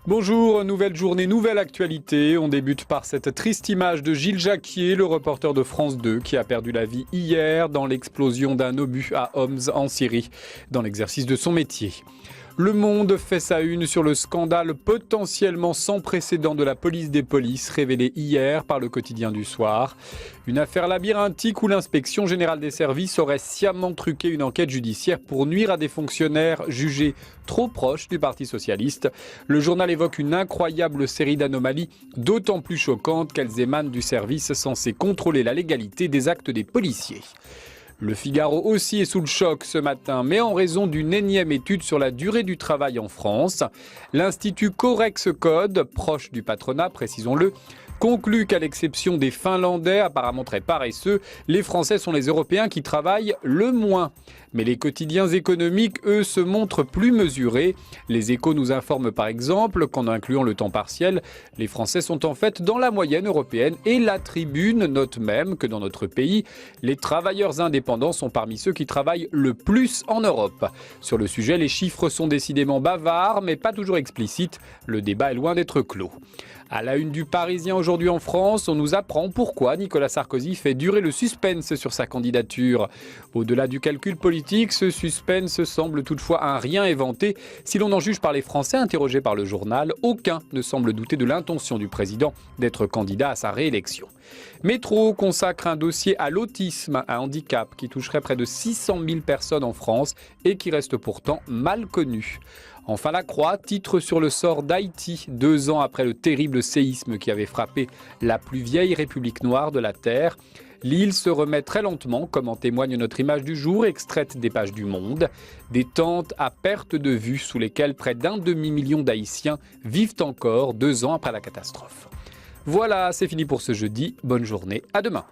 Bonjour, nouvelle journée, nouvelle actualité. On débute par cette triste image de Gilles Jacquier, le reporter de France 2, qui a perdu la vie hier dans l'explosion d'un obus à Homs en Syrie, dans l'exercice de son métier. Le Monde fait sa une sur le scandale potentiellement sans précédent de la police des polices, révélé hier par le quotidien du soir. Une affaire labyrinthique où l'inspection générale des services aurait sciemment truqué une enquête judiciaire pour nuire à des fonctionnaires jugés trop proches du Parti socialiste. Le journal évoque une incroyable série d'anomalies, d'autant plus choquantes qu'elles émanent du service censé contrôler la légalité des actes des policiers. Le Figaro aussi est sous le choc ce matin, mais en raison d'une énième étude sur la durée du travail en France. L'Institut Corex Code, proche du patronat, précisons-le, conclut qu'à l'exception des Finlandais, apparemment très paresseux, les Français sont les Européens qui travaillent le moins. Mais les quotidiens économiques, eux, se montrent plus mesurés. Les Échos nous informent par exemple qu'en incluant le temps partiel, les Français sont en fait dans la moyenne européenne. Et la Tribune note même que dans notre pays, les travailleurs indépendants sont parmi ceux qui travaillent le plus en Europe. Sur le sujet, les chiffres sont décidément bavards, mais pas toujours explicites. Le débat est loin d'être clos. À la une du Parisien aujourd'hui en France, on nous apprend pourquoi Nicolas Sarkozy fait durer le suspense sur sa candidature. Au-delà du calcul politique, ce suspense semble toutefois un rien éventé. Si l'on en juge par les Français interrogés par le journal, aucun ne semble douter de l'intention du président d'être candidat à sa réélection. Métro consacre un dossier à l'autisme, un handicap qui toucherait près de 600 000 personnes en France et qui reste pourtant mal connu. Enfin, La Croix titre sur le sort d'Haïti, 2 ans après le terrible séisme qui avait frappé la plus vieille république noire de la Terre. L'île se remet très lentement, comme en témoigne notre image du jour, extraite des pages du Monde. Des tentes à perte de vue sous lesquelles près d'1 demi-million d'Haïtiens vivent encore 2 ans après la catastrophe. Voilà, c'est fini pour ce jeudi. Bonne journée, à demain.